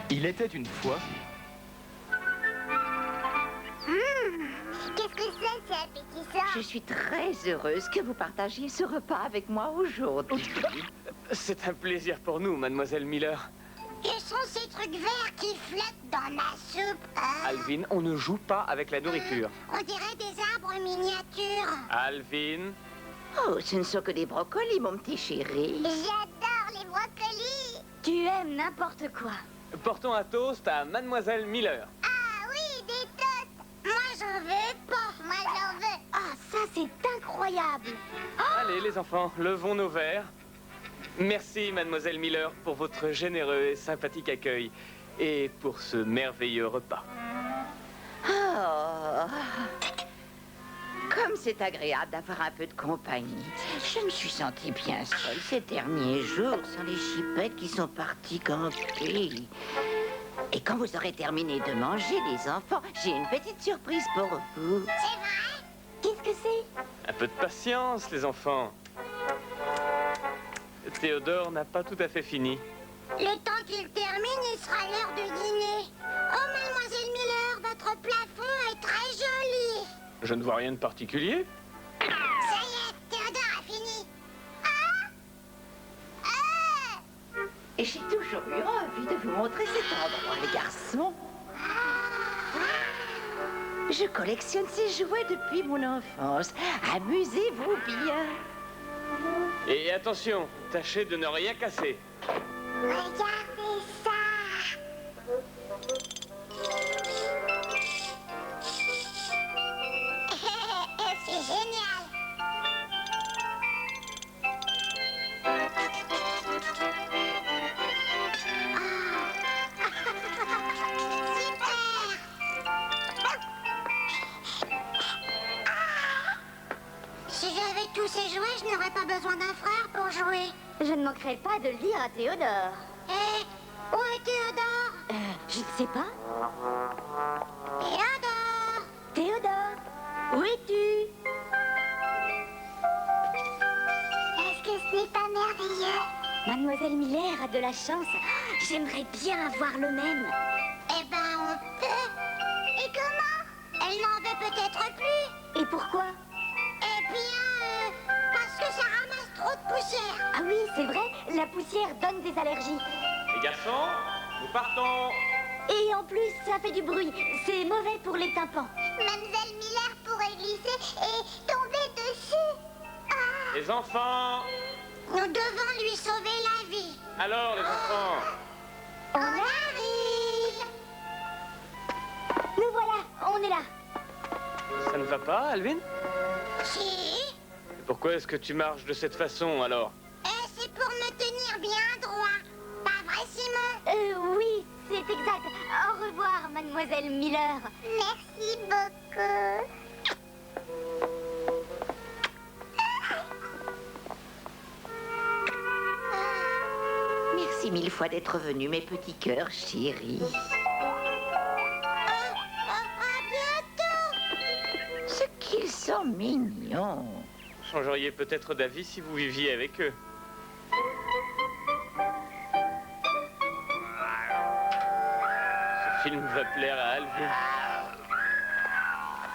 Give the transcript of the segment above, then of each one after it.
Il était une fois... Qu'est-ce que c'est appétissant? Je suis très heureuse que vous partagiez ce repas avec moi aujourd'hui. C'est un plaisir pour nous, mademoiselle Miller. Que sont ces trucs verts qui flottent dans ma soupe? Alvin, on ne joue pas avec la nourriture. On dirait des arbres miniatures. Alvin, Oh, ce ne sont que des brocolis, mon petit chéri. J'adore les brocolis. Tu aimes n'importe quoi. portons un toast à mademoiselle Miller. Ah oui, des toasts. Moi, j'en veux pas. Moi, j'en veux. Ah, ça, c'est incroyable. Allez, les enfants, levons nos verres. Merci, mademoiselle Miller, pour votre généreux et sympathique accueil et pour ce merveilleux repas. Oh. Comme c'est agréable d'avoir un peu de compagnie. Je me suis sentie bien seule ces derniers jours sans les chipettes qui sont parties camper. Et quand vous aurez terminé de manger, les enfants, j'ai une petite surprise pour vous. C'est vrai? Qu'est-ce que c'est? Un peu de patience, les enfants. Théodore n'a pas tout à fait fini. Le temps qu'il termine, il sera l'heure de dîner. Oh, mademoiselle Miller, votre plafond est très joli. Je ne vois rien de particulier. Ça y est, Théodore a fini. Ah! Ah! Et j'ai toujours eu envie de vous montrer cet endroit, les garçons. Je collectionne ces jouets depuis mon enfance. Amusez-vous bien. Et attention, tâchez de ne rien casser. Regardez ça. C'est génial. Si j'avais tous ces jouets, je n'aurais pas besoin d'un frère pour jouer. Je ne manquerai pas de le dire à Théodore. Hé, où est Théodore? Je ne sais pas. Théodore! Théodore, où es-tu? Est-ce que ce n'est pas merveilleux? Mademoiselle Miller a de la chance. J'aimerais bien avoir le même. Eh ben, on peut. Et comment? Elle n'en veut peut-être plus. Et pourquoi? Eh bien, parce que ça ramasse trop de poussière. Ah oui, c'est vrai, la poussière donne des allergies. Les garçons, nous partons. Et en plus, ça fait du bruit. C'est mauvais pour les tympans. Mademoiselle Miller pourrait glisser et tomber dessus. Ah, Les enfants. nous devons lui sauver la vie. Alors, les enfants. On arrive. Nous voilà, on est là. Ça ne va pas, Alvin? Si. Pourquoi est-ce que tu marches de cette façon, alors? C'est pour me tenir bien droit. Pas vrai, Simon? Oui, c'est exact. Au revoir, mademoiselle Miller. Merci beaucoup. Merci mille fois d'être venus, mes petits cœurs chéris. À bientôt. Ce qu'ils sont mignons. Vous changeriez peut-être d'avis si vous viviez avec eux. Ce film va plaire à Alvin.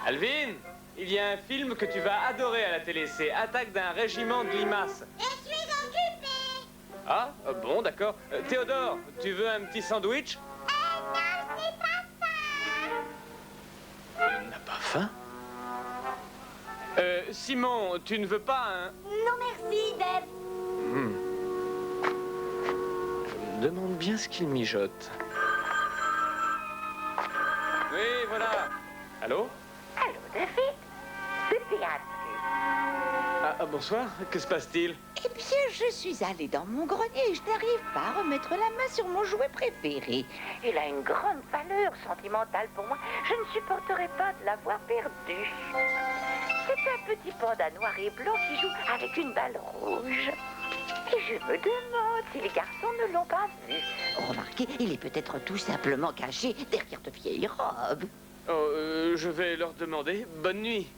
Alvin, il y a un film que tu vas adorer à la télé. C'est Attaque d'un régiment de limaces. Je suis occupée. Ah, bon, d'accord. Théodore, tu veux un petit sandwich? Non, c'est pas ça. Il n'a pas faim? Simon, tu ne veux pas un... Non, merci, Deb. Je me demande bien ce qu'il mijote. Oui, voilà. Allô? Allô, David? Que théâtre? Bonsoir. Que se passe-t-il? Eh bien, je suis allée dans mon grenier et je n'arrive pas à remettre la main sur mon jouet préféré. Il a une grande valeur sentimentale pour moi. Je ne supporterai pas de l'avoir perdu. C'est un petit panda noir et blanc qui joue avec une balle rouge. Et je me demande si les garçons ne l'ont pas vu. Remarquez, il est peut-être tout simplement caché derrière de vieilles robes. Oh, je vais leur demander. Bonne nuit.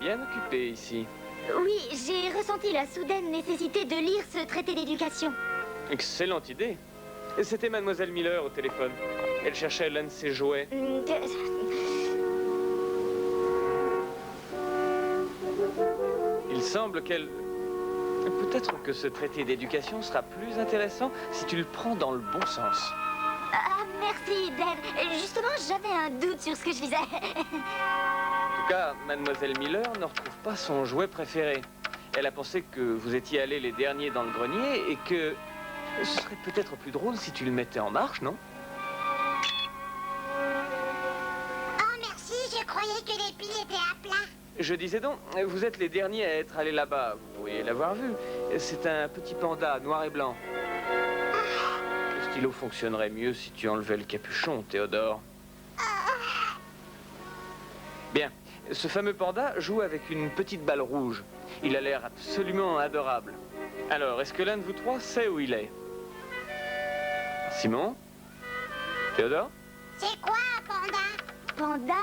l'air bien occupé ici. Oui, j'ai ressenti la soudaine nécessité de lire ce traité d'éducation. Excellente idée. Et c'était Mademoiselle Miller au téléphone. Elle cherchait l'un de ses jouets. Il semble qu'elle... Peut-être que ce traité d'éducation sera plus intéressant si tu le prends dans le bon sens. Ah, merci, Dave. Justement, j'avais un doute sur ce que je disais. En tout cas, Mademoiselle Miller ne retrouve pas son jouet préféré. Elle a pensé que vous étiez allés les derniers dans le grenier et que ce serait peut-être plus drôle si tu le mettais en marche, non? Oh, merci, je croyais que les piles étaient à plat. Je disais donc, vous êtes les derniers à être allés là-bas. Vous pourriez l'avoir vu. C'est un petit panda noir et blanc. Le stylo fonctionnerait mieux si tu enlevais le capuchon, Théodore. Bien. Ce fameux panda joue avec une petite balle rouge. Il a l'air absolument adorable. Alors, est-ce que l'un de vous trois sait où il est? Simon? Théodore? C'est quoi un panda? Panda,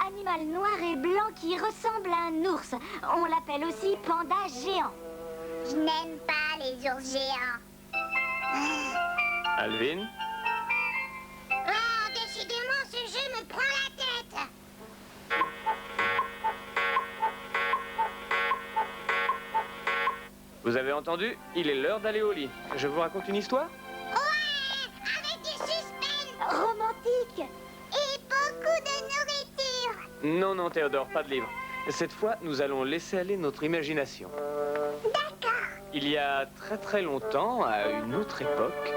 animal noir et blanc qui ressemble à un ours. On l'appelle aussi panda géant. Je n'aime pas les ours géants. Alvin? Oh, décidément, ce jeu me prend la tête. Vous avez entendu? Il est l'heure d'aller au lit. Je vous raconte une histoire? Ouais, avec du suspense Romantique. et beaucoup de nourriture. Non, non, Théodore, pas de livre. Cette fois, nous allons laisser aller notre imagination. D'accord. Il y a très très longtemps, à une autre époque,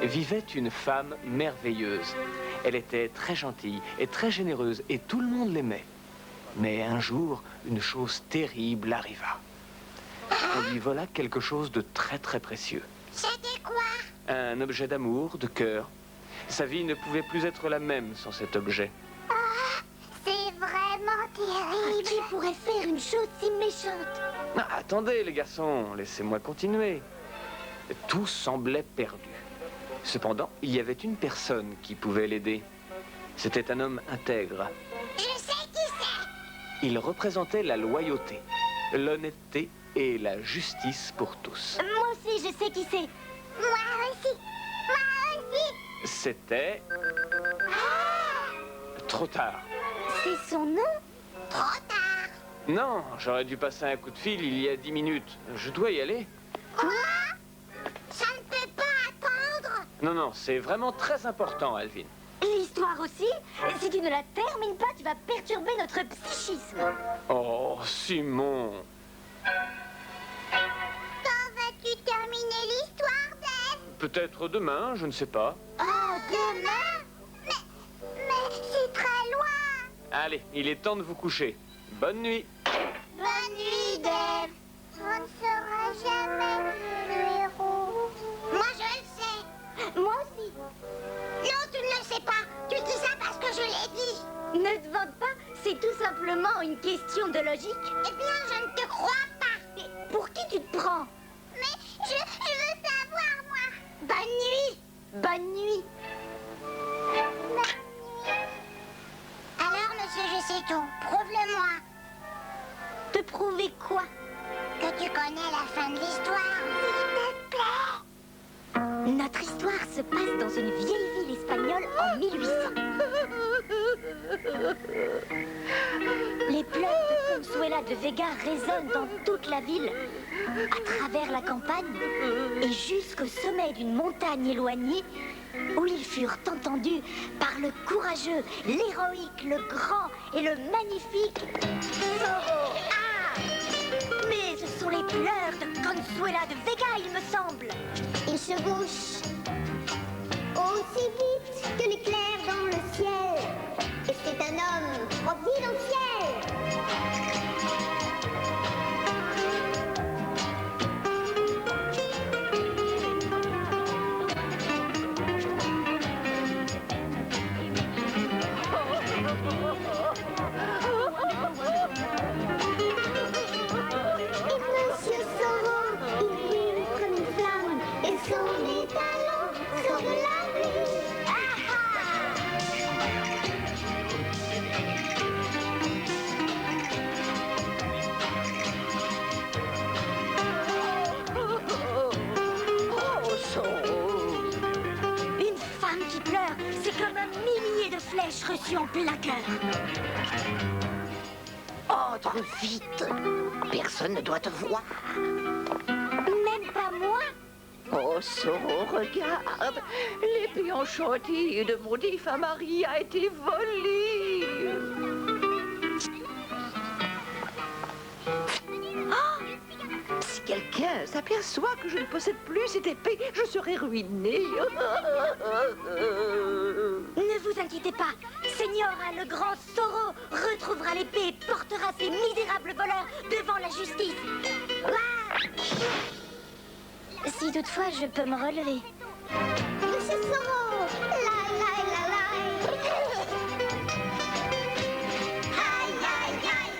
vivait une femme merveilleuse. Elle était très gentille et très généreuse et tout le monde l'aimait. Mais un jour, une chose terrible arriva. On lui vola quelque chose de très très précieux. C'était quoi? Un objet d'amour, de cœur. Sa vie ne pouvait plus être la même sans cet objet. C'est vraiment terrible. Qui pourrait faire une chose si méchante? Ah, attendez les garçons, laissez-moi continuer. Tout semblait perdu. Cependant, il y avait une personne qui pouvait l'aider. C'était un homme intègre. Je sais qui c'est. Il représentait la loyauté, l'honnêteté et la justice pour tous. Moi aussi, je sais qui c'est. Moi aussi. Moi aussi. C'était... trop tard. C'est son nom? Trop tard. Non, j'aurais dû passer un coup de fil il y a 10 minutes. Je dois y aller. Quoi? Ça ne peut pas attendre. Non, non, c'est vraiment très important, Alvin. L'histoire aussi? Si tu ne la termines pas, tu vas perturber notre psychisme. Oh, Simon. Quand vas-tu terminer l'histoire, Dave? Peut-être demain, je ne sais pas. Oh, demain? Mais c'est très loin. Allez, il est temps de vous coucher. Bonne nuit. Bonne nuit, Dave. On ne saura jamais le héros. Moi, je le sais. Moi aussi. Non, tu ne le sais pas. Tu dis ça parce que je l'ai dit. Ne te vante pas, c'est tout simplement une question de logique. Eh bien, je ne te crois pas. Mais pour qui tu te prends? Mais je veux savoir, moi. Bonne nuit. Bonne nuit. Bonne nuit. Alors, monsieur, je sais tout. Prouve-le-moi. Te prouver quoi? Que tu connais la fin de l'histoire. S'il te plaît. Notre histoire se passe dans une vieille ville espagnole en 1800. Les pleurs de Consuela de Vega résonnent dans toute la ville, à travers la campagne et jusqu'au sommet d'une montagne éloignée où ils furent entendus par le courageux, l'héroïque, le grand et le magnifique Zorro. Ah! Mais ce sont les pleurs de Consuela de Vega, il me semble. Il se bouche aussi vite que l'éclair dans le ciel. Et c'est un homme providentiel. Et Monsieur Zorro, il brille comme une flamme. Et son étalon sort de la nuit. Ah ah! Soro. Une femme qui pleure, c'est comme un millier de flèches reçues en plein cœur. Entre vite. Personne ne doit te voir. Même pas moi. Oh, Soro, regarde. L'épée enchantée de mon défunt mari a été volée. Si quelqu'un s'aperçoit que je ne possède plus cette épée, je serai ruinée. Ne vous inquiétez pas. Señora, le grand Soro retrouvera l'épée et portera ces misérables voleurs devant la justice. Si toutefois je peux me relever. Monsieur Soro, laï, laï, laï, laï. Aïe, aïe, aïe.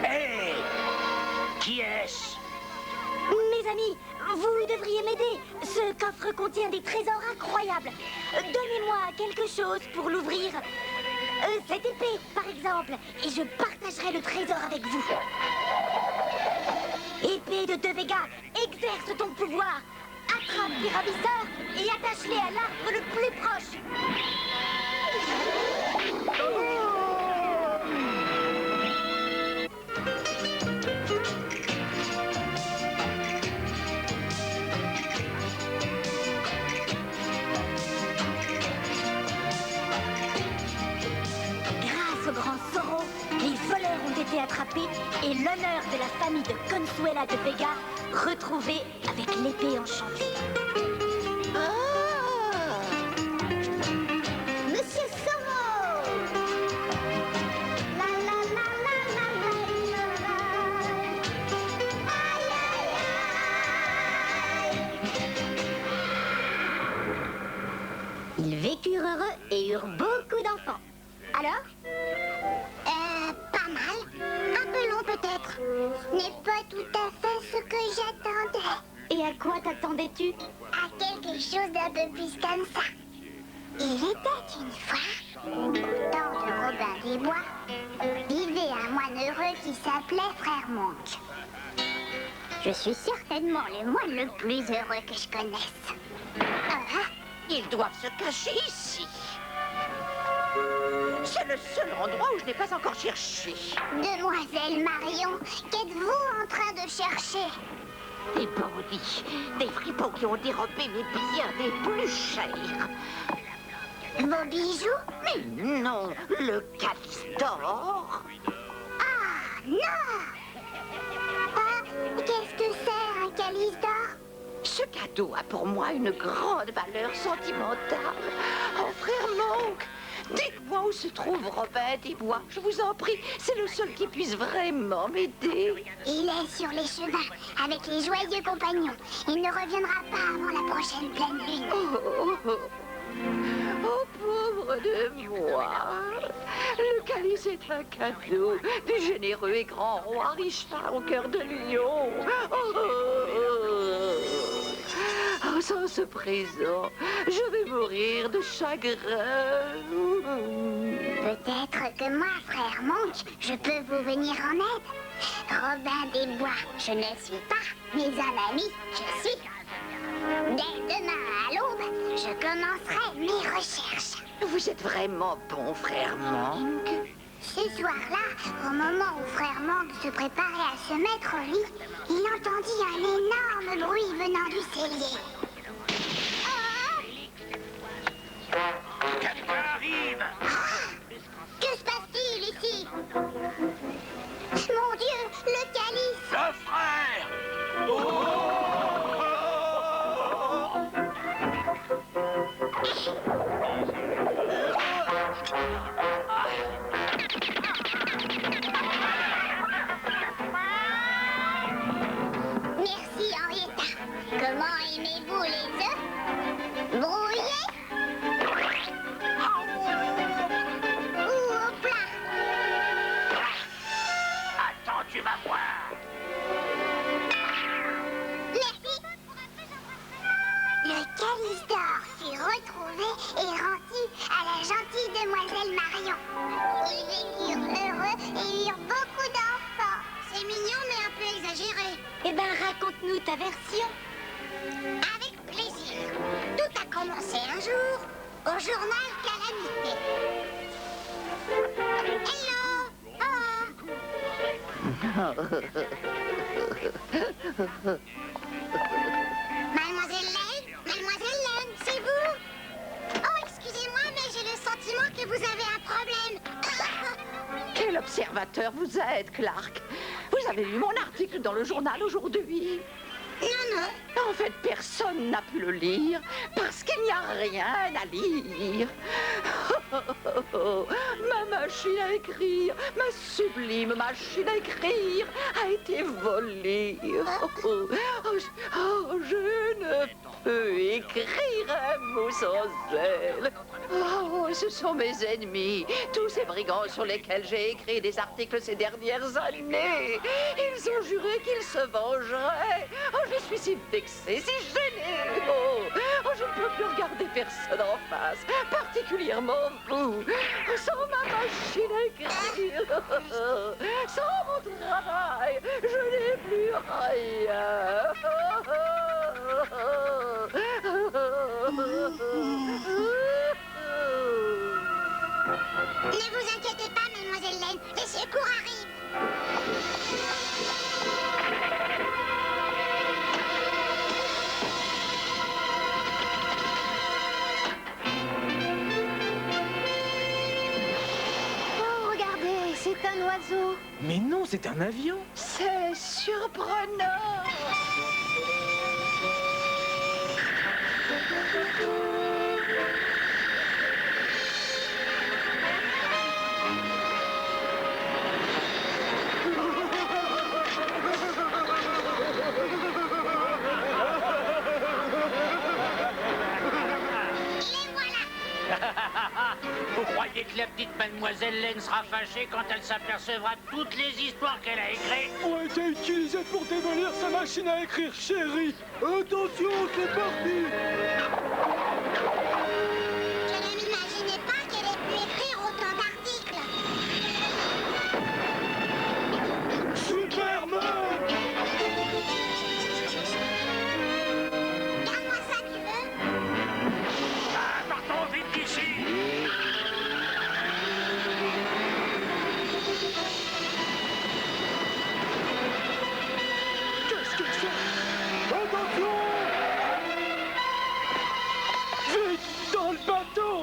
Hé! Qui est-ce? Mes amis, vous devriez m'aider. Ce coffre contient des trésors incroyables. Donnez-moi quelque chose pour l'ouvrir. Cette épée, par exemple. Et je partagerai le trésor avec vous. Épée de De Vega, exerce ton pouvoir. Attrape les ravisseurs et attache-les à l'arbre le plus proche. Grâce au grand Soro, les voleurs ont été attrapés et l'honneur de la famille de Consuela de Vega retrouvé avec l'épée enchantée. Monsieur Soro. La la la la la la la la. Aïe, aïe, aïe. Ils vécurent heureux et eurent beaucoup d'enfants. Alors? Pas mal. Un peu long peut-être. N'est pas tout à fait ce que j'attendais. Et à quoi t'attendais-tu? À quelque chose d'un peu plus comme ça. Il était une fois, au temps de Robin des Bois, vivait un moine heureux qui s'appelait Frère Monk. Je suis certainement le moine le plus heureux que je connaisse. Ils doivent se cacher ici. C'est le seul endroit où je n'ai pas encore cherché. Demoiselle Marion, qu'êtes-vous en train de chercher? Des bandits, des fripons qui ont dérobé mes biens les plus chers. Vos bijoux? Mais non, le calice d'or. Ah, non! Ah, qu'est-ce que c'est un calice d'or? Ce cadeau a pour moi une grande valeur sentimentale. Oh, frère Monk, dites-moi où se trouve Robin des Bois. Je vous en prie, c'est le seul qui puisse vraiment m'aider. Il est sur les chemins avec les joyeux compagnons. Il ne reviendra pas avant la prochaine pleine lune. Oh, pauvre de moi. Le calice est un cadeau du généreux et grand roi Richard au cœur de lion. Oh, sans ce présent, je vais mourir de chagrin. Peut-être que moi, frère Monk, je peux vous venir en aide. Robin des Bois, je ne suis pas, mais un ami, je suis. Dès demain à l'aube, je commencerai mes recherches. Vous êtes vraiment bon, frère Monk. Ce soir-là, au moment où frère Monk se préparait à se mettre au lit, il entendit un énorme bruit venant du cellier. Quelqu'un arrive! Que se passe-t-il ici? Mon Dieu, le calice! Le frère! Merci, Henrietta. Comment aimez-vous les œufs? Brouillés? Ou au plat? Attends, tu vas voir! Merci. Le calice d'or fut retrouvé et rendu à la gentille demoiselle Marion. Ils vécurent heureux et eurent beaucoup d'enfants. C'est mignon, mais un peu exagéré. Eh ben, Raconte-nous ta version. Avec plaisir. Tout a commencé un jour au journal Calamité. Hello! Mademoiselle Lane, c'est vous? Oh, excusez-moi, mais j'ai le sentiment que vous avez un problème. Quel observateur vous êtes, Clark? Vous avez lu mon article dans le journal aujourd'hui? Non. En fait, personne n'a pu le lire parce qu'il n'y a rien à lire. Ma machine à écrire, ma sublime machine à écrire a été volée. Je ne peux écrire un mot sans elle. Oh, ce sont mes ennemis, tous ces brigands sur lesquels j'ai écrit des articles ces dernières années. Ils ont juré qu'ils se vengeraient. Oh, je suis si vexée, si gênée. Oh, je ne peux plus regarder personne en face, particulièrement vous. Sans ma machine à écrire, sans mon travail, je n'ai plus rien. Ne vous inquiétez pas, mademoiselle Lane, les secours arrivent. Oh, regardez, c'est un oiseau. Mais non, c'est un avion. C'est surprenant. Les voilà. Vous croyez que la petite mademoiselle Lane sera fâchée quand elle s'apercevra de toutes les histoires qu'elle a écrites? On a été utilisé pour démolir sa machine à écrire, chérie. Attention, c'est parti. Je ne m'imaginais pas qu'elle ait pu écrire autant d'articles. Superman. Garde-moi ça, tu veux? Ah, partons vite d'ici. Qu'est-ce que c'est? Attention. Vite, dans le bateau.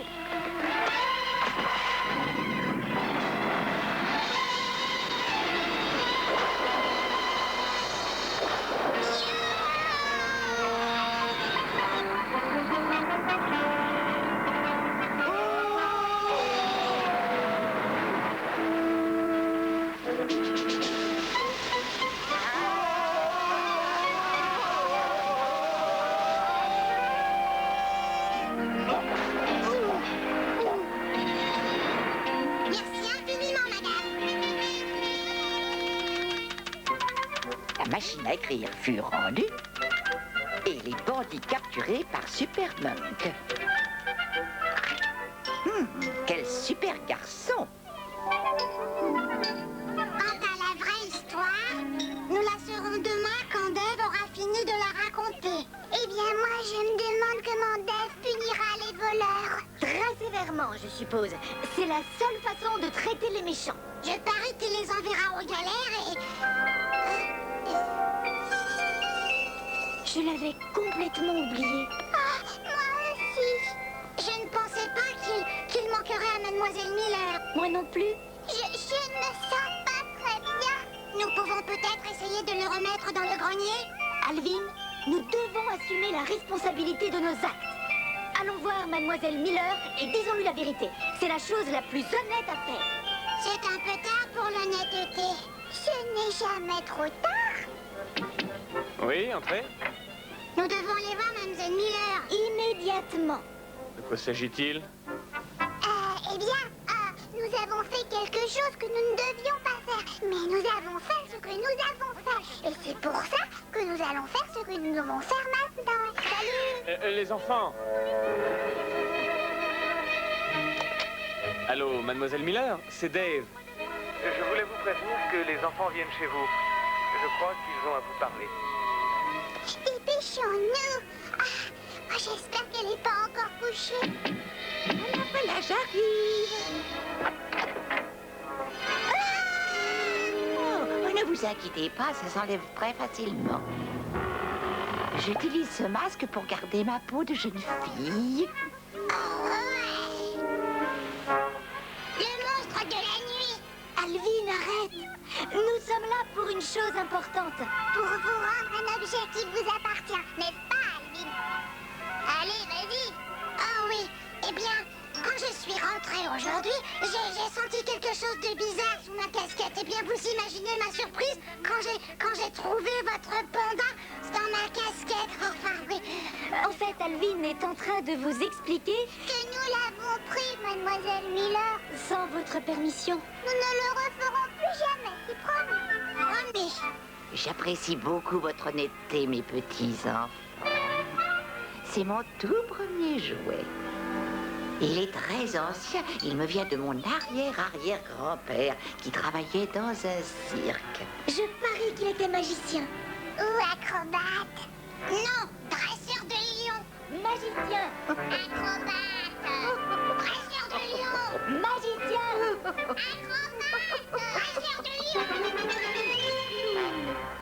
Merci infiniment, madame. La machine à écrire fut rendue et les bandits capturés par Supermonk. Quel super garçon! Quant à la vraie histoire, nous la saurons demain quand Dave aura fini de la raconter. Eh bien, moi, je me demande comment Dave punira les voleurs. Très sévèrement, je suppose. C'est la seule façon de traiter les méchants. Je parie qu'il les enverra aux galères et... Je l'avais complètement oublié. Ah, moi aussi. Je ne pensais pas qu'il manquerait à Mademoiselle Miller. Moi non plus. Je ne me sens pas très bien. Nous pouvons peut-être essayer de le remettre dans le grenier. Alvin, nous devons assumer la responsabilité de nos actes. Allons voir Mademoiselle Miller et disons-lui la vérité. C'est la chose la plus honnête à faire. C'est un peu tard pour l'honnêteté. Ce n'est jamais trop tard. Oui, entrez. Nous devons aller voir Mademoiselle Miller. Immédiatement. De quoi s'agit-il? Eh bien, nous avons fait quelque chose que nous ne devions pas faire. Mais nous avons fait ce que nous avons fait. Et c'est pour ça que nous allons faire ce que nous devons faire maintenant. Salut! Les enfants. Allô, mademoiselle Miller, c'est Dave. Je voulais vous prévenir que les enfants viennent chez vous. Je crois qu'ils ont à vous parler. Dépêchons-nous. Ah, j'espère qu'elle n'est pas encore couchée. Voilà, j'arrive. Oh, ne vous inquiétez pas, ça s'enlève très facilement. J'utilise ce masque pour garder ma peau de jeune fille. Le monstre de la nuit. Alvin, arrête. Nous sommes là pour une chose importante. Pour vous rendre un objet qui vous appartient, n'est-ce pas, Alvin? Allez, vas-y. Oh oui, eh bien, quand je suis rentrée aujourd'hui, j'ai senti quelque chose de bizarre sous ma casquette. Eh bien, vous imaginez ma surprise quand j'ai trouvé votre panda dans ma casquette. Enfin, oui. En fait, Alvin est en train de vous expliquer Que nous l'avons pris, mademoiselle Miller. sans votre permission. Nous ne le referons plus jamais, c'est promis. Promis. J'apprécie beaucoup votre honnêteté, mes petits enfants. C'est mon tout premier jouet. Il est très ancien. Il me vient de mon arrière-arrière-grand-père qui travaillait dans un cirque. Je parie qu'il était magicien. Ou acrobate. Non, dresseur de lion. Magicien. Acrobate. Dresseur de lion. Magicien. Acrobate.